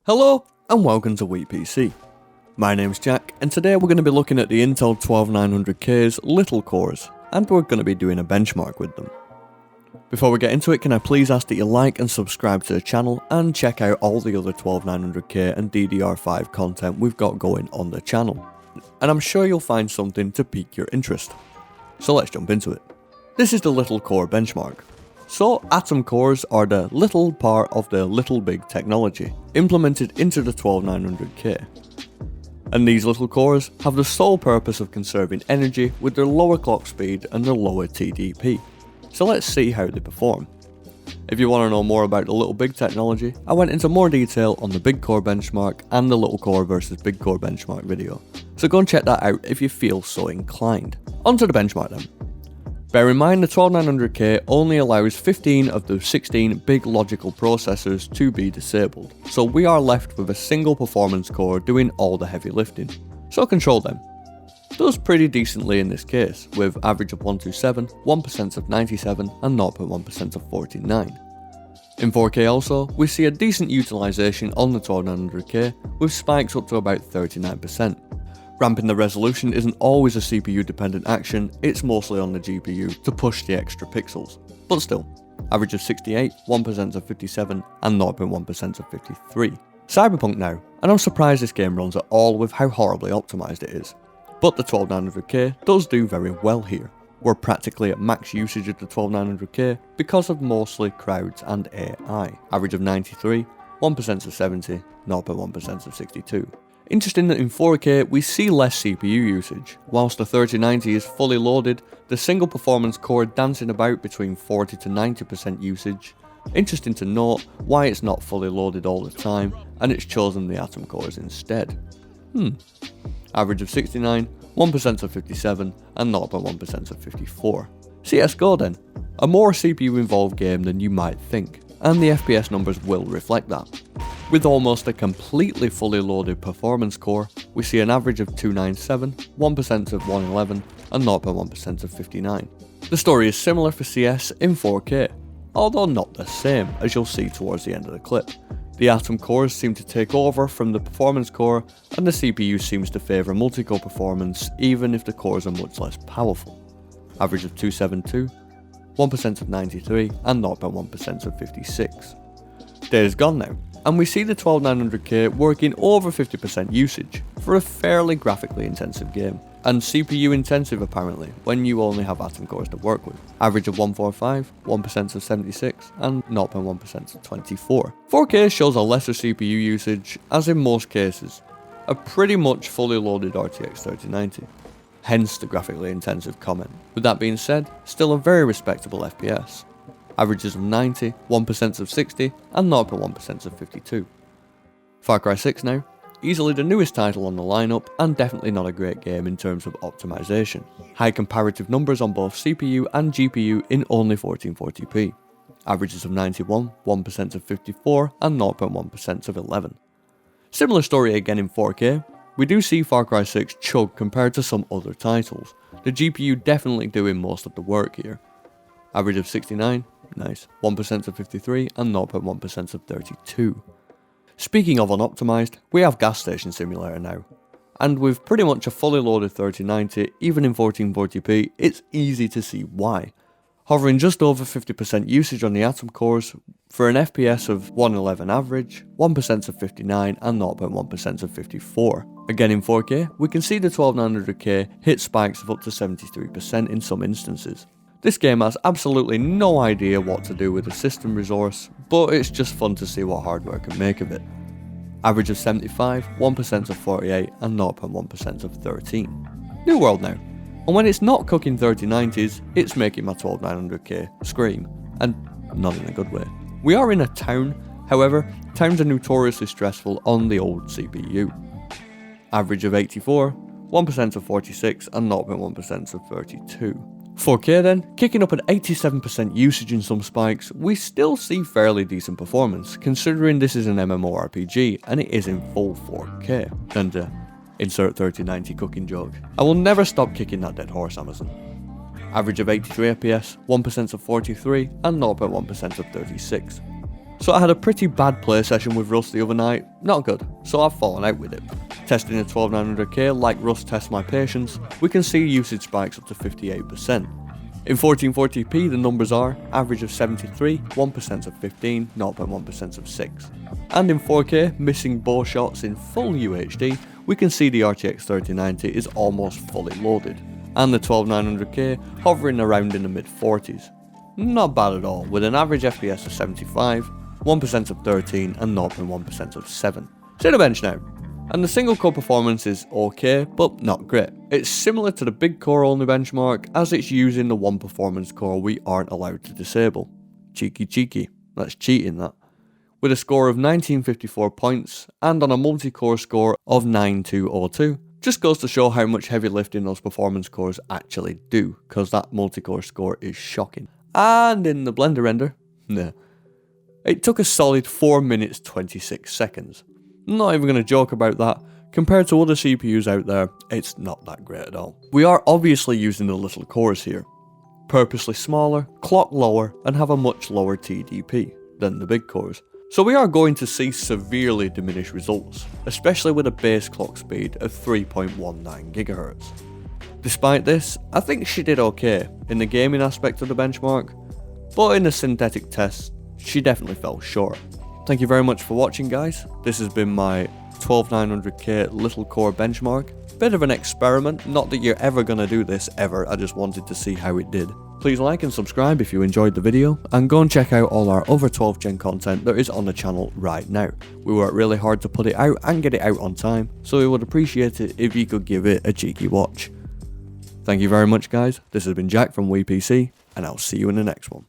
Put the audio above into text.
Hello and welcome to WePC. My name's Jack and today we're going to be looking at the Intel 12900K's little cores and we're going to be doing a benchmark with them. Before we get into it, can I please ask that you like and subscribe to the channel and check out all the other 12900K and DDR5 content we've got going on the channel. And I'm sure you'll find something to pique your interest. So let's jump into it. This is the little core benchmark. So Atom cores are the little part of the LITTLE.big technology implemented into the 12900K. And these little cores have the sole purpose of conserving energy with their lower clock speed and their lower TDP. So let's see how they perform. If you want to know more about the LITTLE.big technology, I went into more detail on the big core benchmark and the little core versus big core benchmark video. So go and check that out if you feel so inclined. Onto the benchmark then. Bear in mind the 12900K only allows 15 of the 16 big logical processors to be disabled, so we are left with a single performance core doing all the heavy lifting. So control them. Does pretty decently in this case, with average of 127, 1% of 97 and 0.1% of 49. In 4K also, we see a decent utilisation on the 12900K with spikes up to about 39%. Ramping the resolution isn't always a CPU dependent action, it's mostly on the GPU to push the extra pixels. But still, average of 68, 1% of 57 and 0.1% of 53. Cyberpunk now, and I'm surprised this game runs at all with how horribly optimised it is. But the 12900K does do very well here. We're practically at max usage of the 12900K because of mostly crowds and AI. Average of 93, 1% of 70, 0.1% of 62. Interesting that in 4K we see less CPU usage. Whilst the 3090 is fully loaded, the single performance core dancing about between 40 to 90% usage. Interesting to note why it's not fully loaded all the time and it's chosen the Atom cores instead. Average of 69, 1% of 57 and 0.1% of 54. CSGO then, a more CPU involved game than you might think, and the FPS numbers will reflect that. With almost a completely fully loaded performance core, we see an average of 297, 1% of 111 and 0.1% of 59. The story is similar for CS in 4K, although not the same as you'll see towards the end of the clip. The Atom cores seem to take over from the performance core and the CPU seems to favour multi-core performance even if the cores are much less powerful. Average of 272, 1% of 93 and 0.1% of 56. Days gone now, and we see the 12900K working over 50% usage for a fairly graphically intensive game, and CPU intensive apparently when you only have Atom cores to work with. Average of 145, 1% of 76 and 0.1% of 24. 4K shows a lesser CPU usage as in most cases, a pretty much fully loaded RTX 3090. Hence the graphically intensive comment. With that being said, still a very respectable FPS. Averages of 90, 1% of 60 and 0.1% of 52. Far Cry 6 now, easily the newest title on the lineup and definitely not a great game in terms of optimization. High comparative numbers on both CPU and GPU in only 1440p. Averages of 91, 1% of 54 and 0.1% of 11. Similar story again in 4K. We do see Far Cry 6 chug compared to some other titles, the GPU definitely doing most of the work here. Average of 69, nice, 1% of 53 and 0.1% of 32. Speaking of unoptimized, we have Gas Station Simulator now. And with pretty much a fully loaded 3090, even in 1440p, it's easy to see why. Hovering just over 50% usage on the Atom cores for an FPS of 111 average, 1% of 59 and 0.1% of 54. Again in 4K, we can see the 12900K hit spikes of up to 73% in some instances. This game has absolutely no idea what to do with the system resource, but it's just fun to see what hardware can make of it. Average of 75, 1% of 48 and 0.1% of 13. New world now. And when it's not cooking 3090s, it's making my 12900K scream, and not in a good way. We are in a town, however, towns are notoriously stressful on the old CPU. Average of 84, 1% of 46 and 0.1% of 32. 4K then, kicking up at 87% usage in some spikes, we still see fairly decent performance, considering this is an MMORPG and it is in full 4K. And insert 3090 cooking joke. I will never stop kicking that dead horse, Amazon. Average of 83 FPS, 1% of 43 and 0.1% of 36. So I had a pretty bad play session with Rust the other night, not good, so I've fallen out with it. Testing a 12900K, like Rust tests my patience, we can see usage spikes up to 58%. In 1440p the numbers are average of 73, 1% of 15, 0.1% of 6. And in 4K, missing bow shots in full UHD, we can see the RTX 3090 is almost fully loaded, and the 12900K hovering around in the mid 40s. Not bad at all, with an average FPS of 75, 1% of 13 and 0.1% of 7. See the bench now. And the single core performance is okay, but not great. It's similar to the big core only benchmark, as it's using the one performance core we aren't allowed to disable. Cheeky, that's cheating that. With a score of 1954 points, and on a multi-core score of 9202. Just goes to show how much heavy lifting those performance cores actually do, cause that multi-core score is shocking. And in the Blender render, nah. It took a solid 4 minutes 26 seconds. Not even going to joke about that, compared to other CPUs out there, it's not that great at all. We are obviously using the little cores here. Purposely smaller, clock lower, and have a much lower TDP than the big cores. So we are going to see severely diminished results, especially with a base clock speed of 3.19 GHz. Despite this, I think she did okay in the gaming aspect of the benchmark, but in the synthetic tests, she definitely fell short. Thank you very much for watching, guys. This has been my 12900K little core benchmark. Bit of an experiment, not that you're ever going to do this ever, I just wanted to see how it did. Please like and subscribe if you enjoyed the video, and go and check out all our other 12th gen content that is on the channel right now. We worked really hard to put it out and get it out on time, so we would appreciate it if you could give it a cheeky watch. Thank you very much, guys. This has been Jack from WePC, and I'll see you in the next one.